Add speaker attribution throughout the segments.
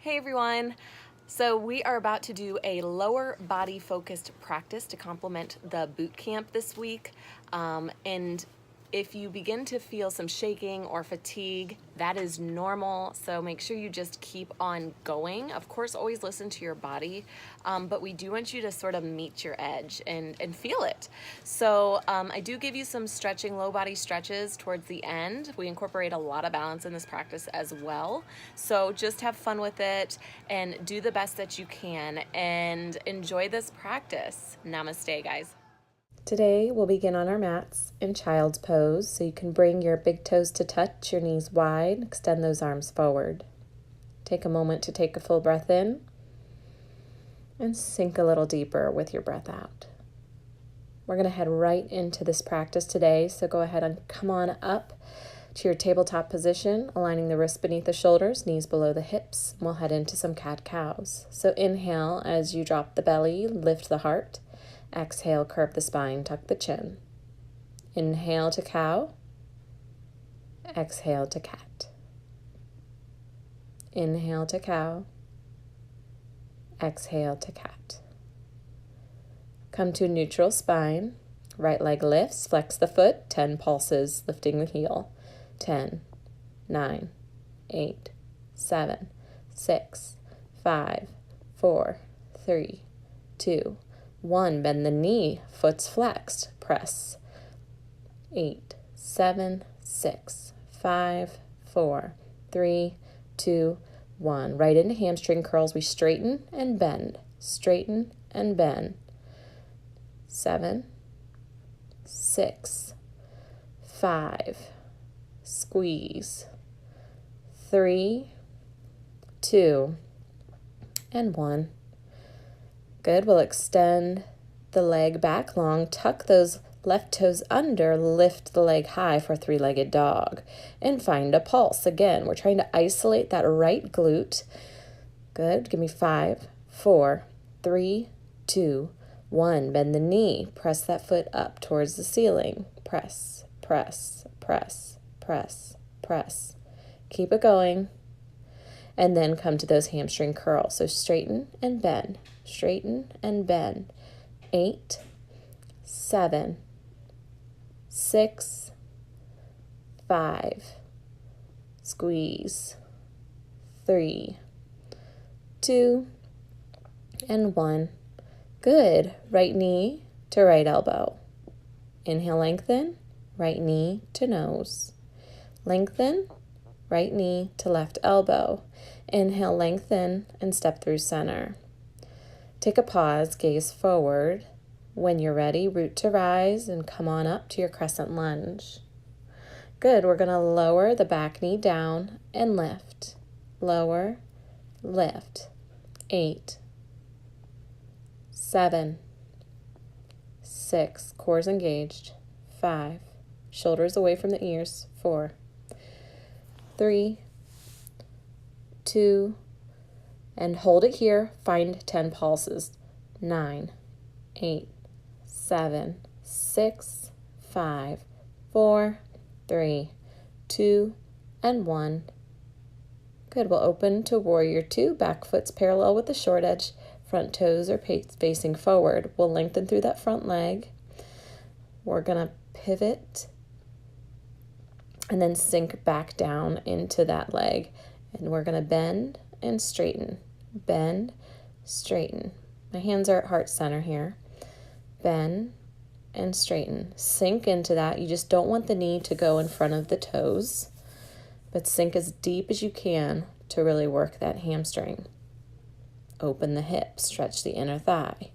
Speaker 1: Hey everyone! So we are about to do a lower body focused practice to complement the boot camp this week. And if you begin to feel some shaking or fatigue, that is normal. So make sure you just keep on going. Of course, always listen to your body, but we do want you to sort of meet your edge and feel it. So I do give you some stretching, low body stretches towards the end. We incorporate a lot of balance in this practice as well. So just have fun with it and do the best that you can and enjoy this practice. Namaste, guys.
Speaker 2: Today, we'll begin on our mats in child's pose, so you can bring your big toes to touch, your knees wide, extend those arms forward. Take a moment to take a full breath in and sink a little deeper with your breath out. We're going to head right into this practice today, so go ahead and come on up to your tabletop position, aligning the wrists beneath the shoulders, knees below the hips. We'll head into some cat-cows. So inhale as you drop the belly, lift the heart. Exhale, curve the spine, tuck the chin. Inhale to cow. Exhale to cat. Inhale to cow. Exhale to cat. Come to neutral spine. Right leg lifts, flex the foot, 10 pulses, lifting the heel. 10, 9, 8, 7, 6, 5, 4, 3, 2, 1. Bend the knee, foot's flexed, press. 8, 7, 6, 5, 4, 3, 2, 1. Right into hamstring curls. We straighten and bend. Straighten and bend. 7, 6, 5. Squeeze. 3, 2, and 1. Good. We'll extend the leg back long, tuck those left toes under, lift the leg high for a three-legged dog, and find a pulse. Again, we're trying to isolate that right glute. Good. Give me 5, 4, 3, 2, 1. Bend the knee. Press that foot up towards the ceiling. Press, press, press, press, press. Keep it going. And then come to those hamstring curls. So straighten and bend. Straighten and bend. 8, 7, 6, 5. Squeeze. 3, 2, and 1. Good. Right knee to right elbow. Inhale, lengthen. Right knee to nose. Lengthen. Right knee to left elbow. Inhale, lengthen, and step through center. Take a pause, gaze forward. When you're ready, root to rise and come on up to your crescent lunge. Good. We're going to lower the back knee down and lift. Lower, lift. 8, 7, 6. Core's engaged. 5. Shoulders away from the ears. 4, 3, 2, and hold it here. Find 10 pulses. 9, 8, 7, 6, 5, 4, 3, 2, and 1. Good. We'll open to warrior 2. Back foot's parallel with the short edge. Front toes are facing forward. We'll lengthen through that front leg. We're going to pivot and then sink back down into that leg. And we're going to bend and straighten. Bend, straighten. My hands are at heart center here. Bend and straighten. Sink into that. You just don't want the knee to go in front of the toes, but sink as deep as you can to really work that hamstring. Open the hip, stretch the inner thigh.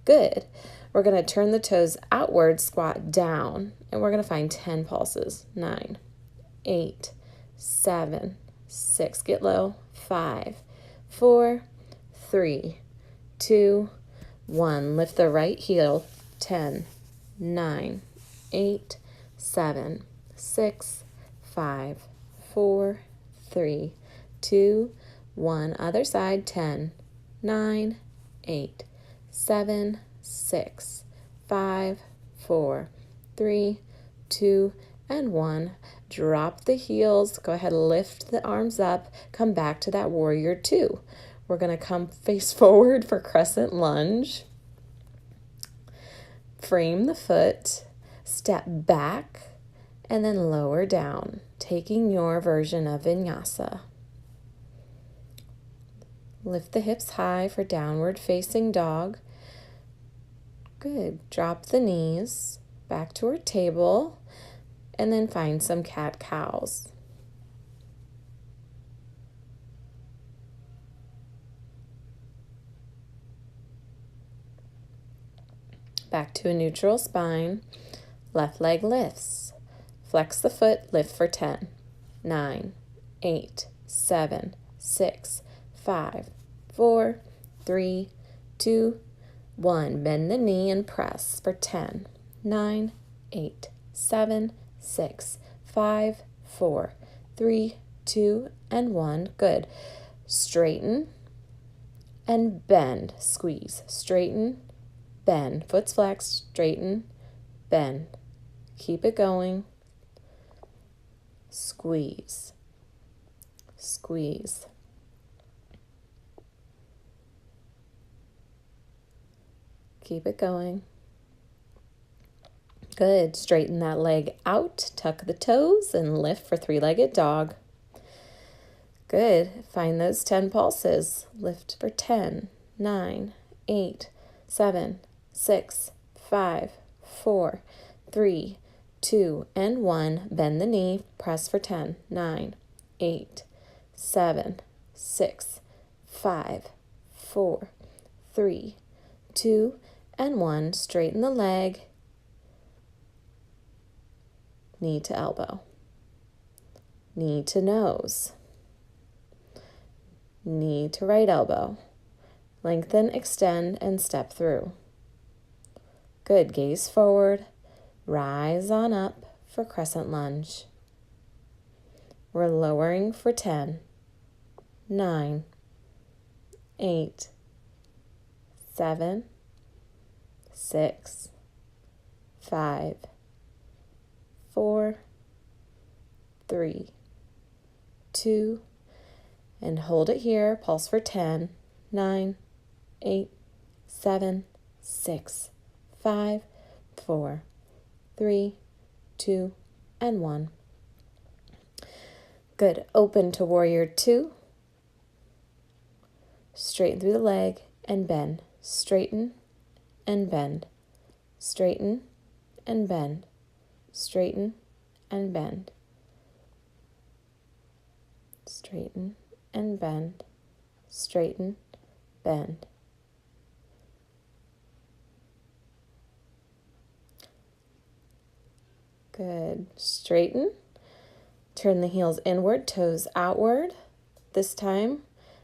Speaker 2: Good. We're going to turn the toes outward, squat down, and we're going to find 10 pulses. 9, 8, 7, 6. Get low. 5, 4, 3, 2, 1. Lift the right heel. 10, 9, 8, 7, 6, 5, 4, 3, 2, 1. Other side. 10, 9, 8, 7, 6, 5, 4, 3, 2, and 1. Drop the heels. Go ahead, lift the arms up. Come back to that warrior 2. We're going to come face forward for crescent lunge. Frame the foot, step back, and then lower down, taking your version of vinyasa. Lift the hips high for downward facing dog. Good. Drop the knees back to our table, and then find some cat-cows. Back to a neutral spine. Left leg lifts. Flex the foot, lift for 10. 9, 8, 7, 6, 5, 4, 3, 2, 1. Bend the knee and press for 10. 9, 8, 7, 6, 5, 4, 3, 2, and 1. Good. Straighten and bend. Squeeze. Straighten, bend. Foot's flexed. Straighten, bend. Keep it going. Squeeze. Squeeze. Keep it going. Good. Straighten that leg out. Tuck the toes and lift for three-legged dog. Good. Find those 10 pulses. Lift for 10, 9, 8, 7, 6, 5, 4, 3, 2, and 1. Bend the knee. Press for 10, 9, 8, 7, 6, 5, 4, 3, 2, and 1. Straighten the leg. Knee to elbow. Knee to nose. Knee to right elbow. Lengthen, extend, and step through. Good. Gaze forward. Rise on up for crescent lunge. We're lowering for 10, 9, 8, 7, 6, 5, 4, 3, 2, and hold it here. Pulse for 10, 9, 8, 7, 6, 5, 4, 3, 2, and 1. Good. Open to warrior 2. Straighten through the leg and bend. Straighten and bend. Straighten and bend. Straighten and bend. Straighten and bend. Straighten, bend. Good. Straighten. Turn the heels inward, toes outward. This time,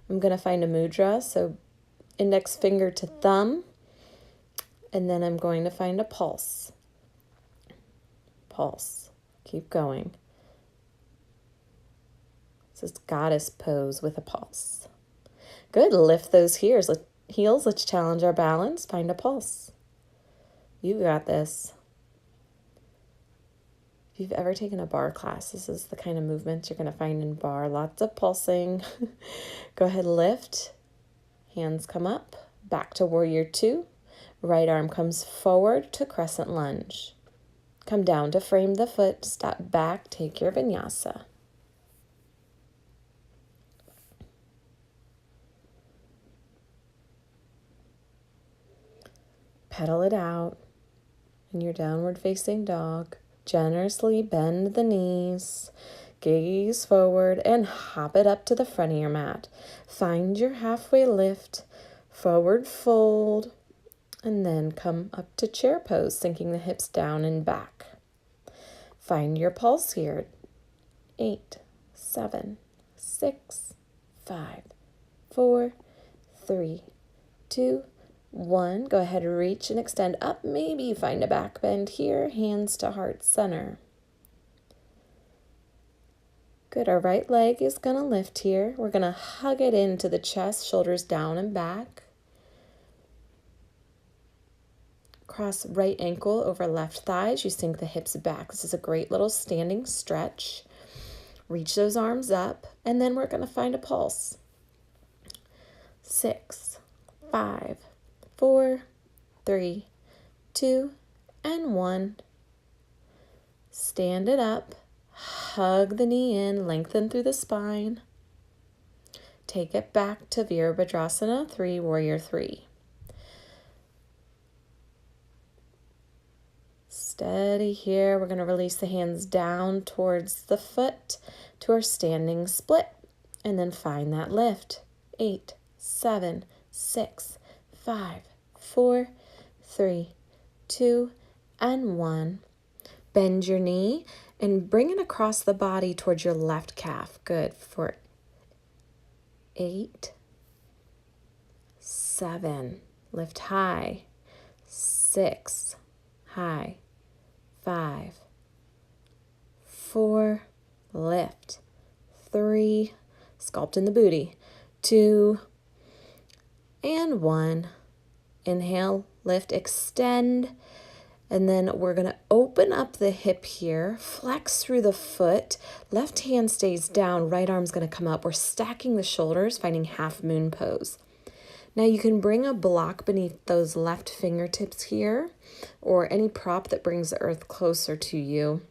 Speaker 2: I'm going to find a mudra, so index finger to thumb, and then I'm going to find a pulse. Pulse. Keep going. This is goddess pose with a pulse. Good. Lift those heels. Let's challenge our balance. Find a pulse. You got this. If you've ever taken a barre class, this is the kind of movements you're going to find in barre. Lots of pulsing. Go ahead, lift. Hands come up. Back to warrior 2. Right arm comes forward to crescent lunge. Come down to frame the foot. Step back. Take your vinyasa. Pedal it out in your downward facing dog. Generously bend the knees, gaze forward, and hop it up to the front of your mat. Find your halfway lift, forward fold, and then come up to chair pose, sinking the hips down and back. Find your pulse here. 8, 7, 6, 5, 4, 3, 2, 1. Go ahead, reach and extend up. Maybe find a back bend here. Hands to heart center. Good. Our right leg is going to lift here. We're going to hug it into the chest, shoulders down and back. Cross right ankle over left thigh as you sink the hips back. This is a great little standing stretch. Reach those arms up, and then we're going to find a pulse. 6, 5, 4, 3, 2, and 1. Stand it up. Hug the knee in, lengthen through the spine. Take it back to Virabhadrasana 3, Warrior 3. Steady here. We're going to release the hands down towards the foot to our standing split. And then find that lift. 8, 7, 6, 5, 4, 3, 2, and 1. Bend your knee and bring it across the body towards your left calf. Good. For 8, 7, lift high. 6, high. 5, 4, lift. 3, sculpt in the booty. 2, and 1. Inhale, lift, extend. And then we're going to open up the hip here, flex through the foot. Left hand stays down, right arm's going to come up. We're stacking the shoulders, finding half moon pose. Now you can bring a block beneath those left fingertips here, or any prop that brings the earth closer to you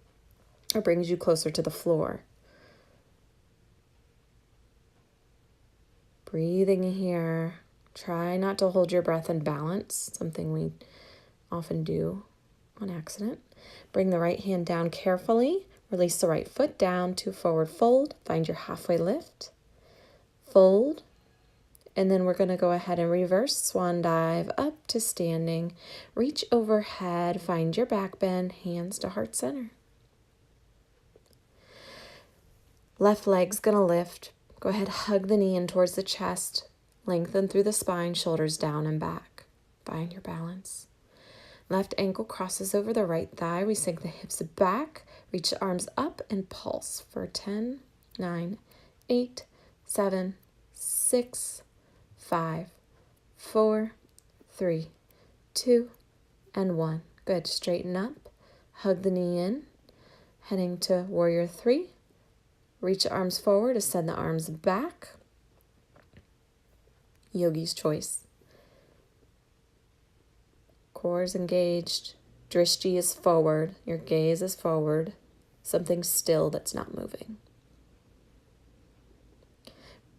Speaker 2: or brings you closer to the floor. Breathing here. Try not to hold your breath in balance, something we often do on accident. Bring the right hand down carefully. Release the right foot down to forward fold. Find your halfway lift. Fold. And then we're going to go ahead and reverse swan dive up to standing. Reach overhead. Find your back bend. Hands to heart center. Left leg's going to lift. Go ahead, hug the knee in towards the chest. Lengthen through the spine, shoulders down and back. Find your balance. Left ankle crosses over the right thigh. We sink the hips back. Reach the arms up and pulse for 10, 9, 8, 7, 6, 5, 4, 3, 2, and 1. Good. Straighten up. Hug the knee in. Heading to Warrior 3. Reach the arms forward. Ascend the arms back. Yogi's choice. Core is engaged. Drishti is forward. Your gaze is forward. Something still that's not moving.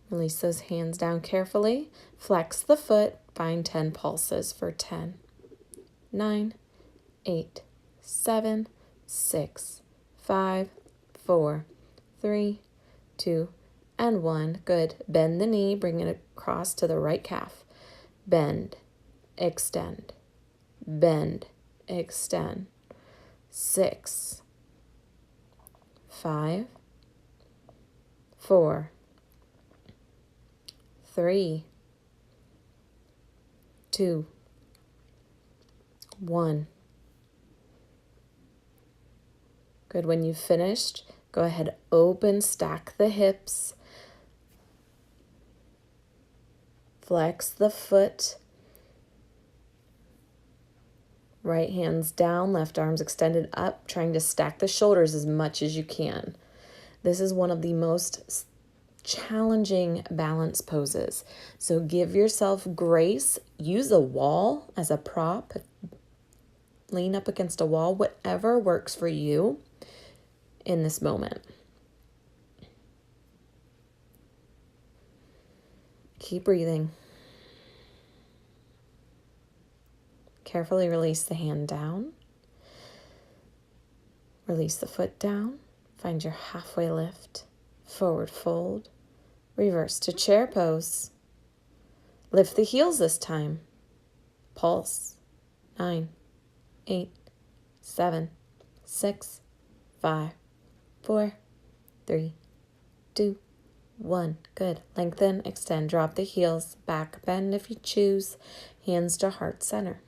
Speaker 2: Release those hands down carefully. Flex the foot. Find 10 pulses for 10, 9, 8, 7, 6, 5, 4, 3, 2, and 1. Good. Bend the knee. Bring it across to the right calf. Bend. Extend. Bend. Extend. 6, 5, 4, 3, 2, 1. Good. When you've finished, go ahead, open, stack the hips. Flex the foot. Right hands down, left arms extended up, trying to stack the shoulders as much as you can. This is one of the most challenging balance poses. So give yourself grace. Use a wall as a prop. Lean up against a wall, whatever works for you in this moment. Keep breathing. Carefully release the hand down. Release the foot down. Find your halfway lift. Forward fold. Reverse to chair pose. Lift the heels this time. Pulse. 9, 8, 7, 6, 5, 4, 3, 2, 1. Good. Lengthen, extend, drop the heels. Back bend if you choose. Hands to heart center.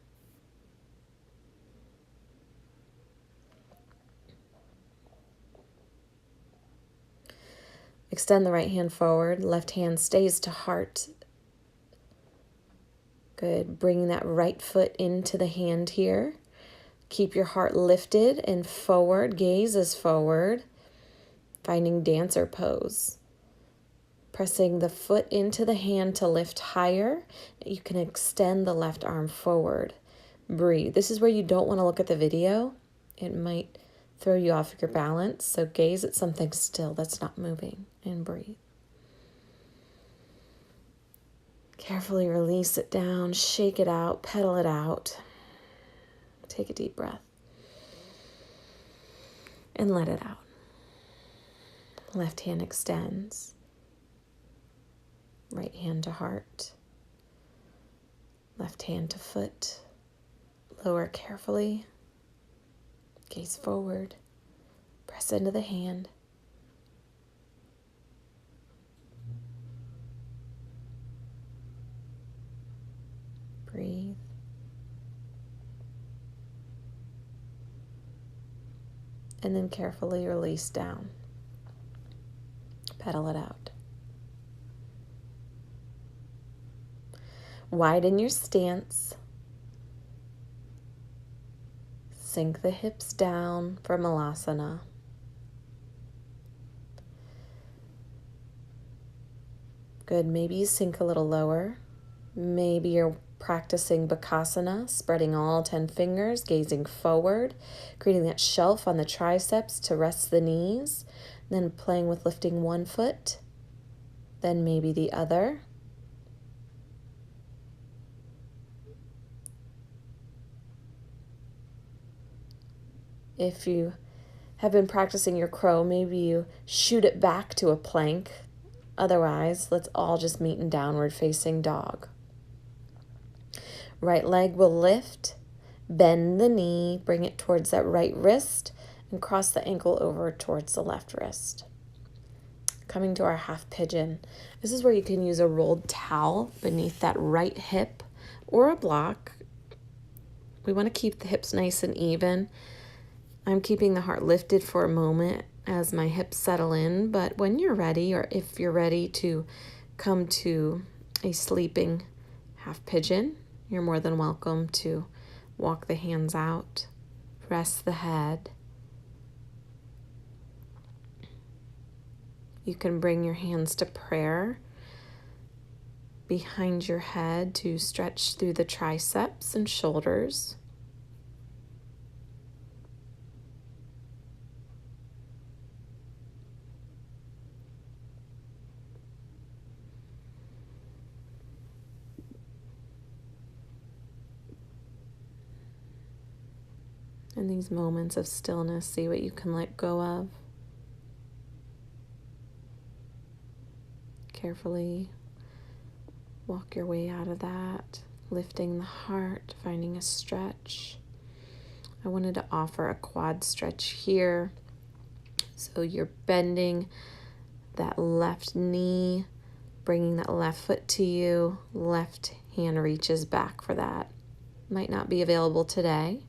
Speaker 2: Extend the right hand forward. Left hand stays to heart. Good. Bringing that right foot into the hand here. Keep your heart lifted and forward. Gaze is forward. Finding dancer pose. Pressing the foot into the hand to lift higher. You can extend the left arm forward. Breathe. This is where you don't want to look at the video. It might throw you off your balance. So gaze at something still that's not moving and breathe. Carefully release it down, shake it out, pedal it out. Take a deep breath. And let it out. Left hand extends. Right hand to heart. Left hand to foot. Lower carefully. Gaze forward. Press into the hand. Breathe. And then carefully release down. Pedal it out. Widen your stance. Sink the hips down for Malasana. Good. Maybe you sink a little lower. Maybe you're practicing Bakasana, spreading all 10 fingers, gazing forward, creating that shelf on the triceps to rest the knees, then playing with lifting one foot, then maybe the other. If you have been practicing your crow, maybe you shoot it back to a plank. Otherwise, let's all just meet in downward facing dog. Right leg will lift, bend the knee, bring it towards that right wrist, and cross the ankle over towards the left wrist. Coming to our half pigeon. This is where you can use a rolled towel beneath that right hip or a block. We want to keep the hips nice and even. I'm keeping the heart lifted for a moment as my hips settle in, but when you're ready, or if you're ready to come to a sleeping half pigeon, you're more than welcome to walk the hands out, rest the head. You can bring your hands to prayer behind your head to stretch through the triceps and shoulders. In these moments of stillness, see what you can let go of. Carefully walk your way out of that, lifting the heart, finding a stretch. I wanted to offer a quad stretch here. So you're bending that left knee, bringing that left foot to you, left hand reaches back for that. Might not be available today.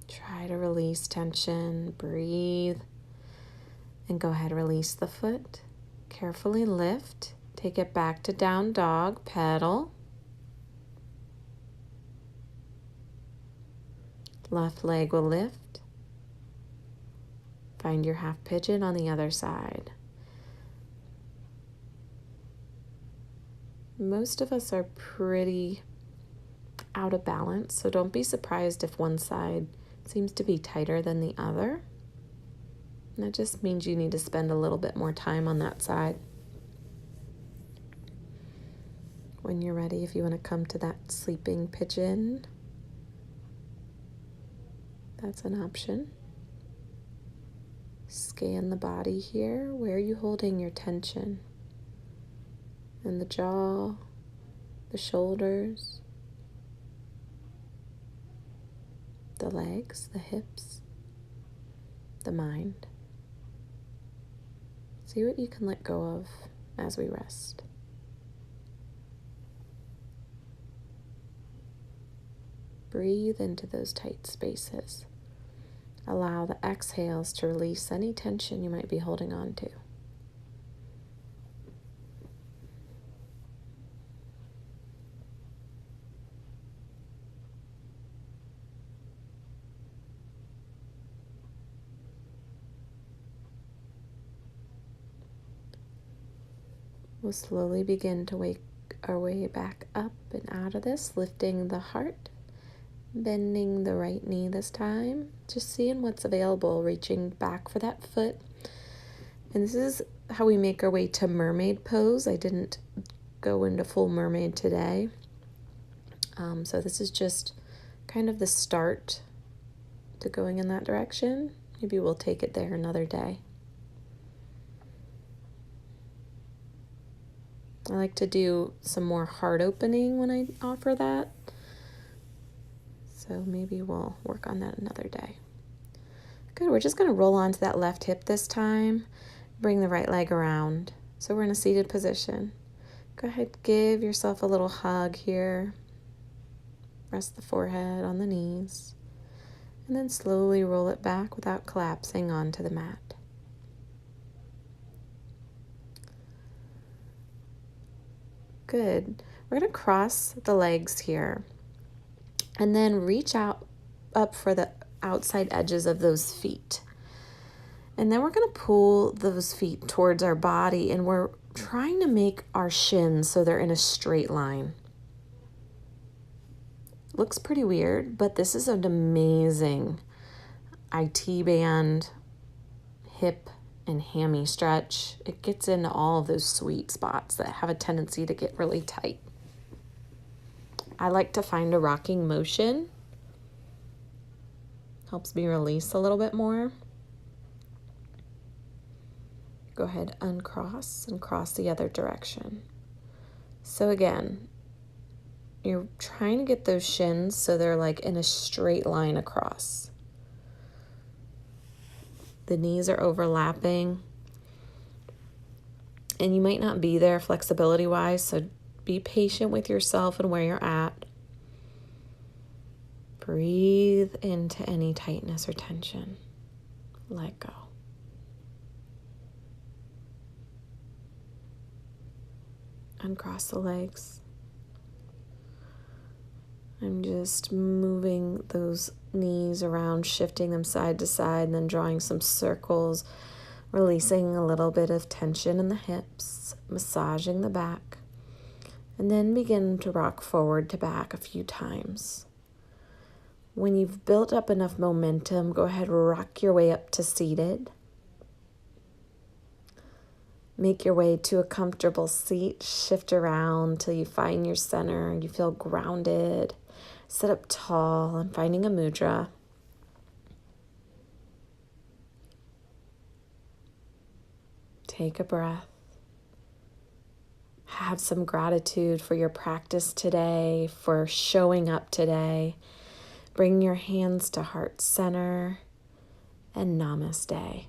Speaker 2: Try to release tension, breathe, and go ahead, release the foot. Carefully lift, take it back to down dog, pedal. Left leg will lift. Find your half pigeon on the other side. Most of us are pretty out of balance, so don't be surprised if one side seems to be tighter than the other. And that just means you need to spend a little bit more time on that side. When you're ready, if you want to come to that sleeping pigeon, that's an option. Scan the body here. Where are you holding your tension? In the jaw, the shoulders, the legs, the hips, the mind. See what you can let go of as we rest. Breathe into those tight spaces. Allow the exhales to release any tension you might be holding on to. We'll slowly begin to wake our way back up and out of this, lifting the heart, bending the right knee this time, just seeing what's available, reaching back for that foot. And this is how we make our way to mermaid pose. I didn't go into full mermaid today. So this is just kind of the start to going in that direction. Maybe we'll take it there another day. I like to do some more heart opening when I offer that. So maybe we'll work on that another day. Good, we're just going to roll onto that left hip this time. Bring the right leg around. So we're in a seated position. Go ahead, give yourself a little hug here. Rest the forehead on the knees. And then slowly roll it back without collapsing onto the mat. Good. We're going to cross the legs here. And then reach out up for the outside edges of those feet. And then we're going to pull those feet towards our body, and we're trying to make our shins so they're in a straight line. Looks pretty weird, but this is an amazing IT band, hip, and hammy stretch. It gets into all of those sweet spots that have a tendency to get really tight. I like to find a rocking motion. Helps me release a little bit more. Go ahead, uncross and cross the other direction. So again, you're trying to get those shins so they're like in a straight line across. The knees are overlapping. And you might not be there flexibility-wise, so be patient with yourself and where you're at. Breathe into any tightness or tension. Let go. Uncross the legs. I'm just moving those knees around, shifting them side to side, and then drawing some circles, releasing a little bit of tension in the hips, massaging the back, and then begin to rock forward to back a few times. When you've built up enough momentum, go ahead, rock your way up to seated. Make your way to a comfortable seat, shift around till you find your center, you feel grounded. Sit up tall and finding a mudra. Take a breath. Have some gratitude for your practice today, for showing up today. Bring your hands to heart center and namaste.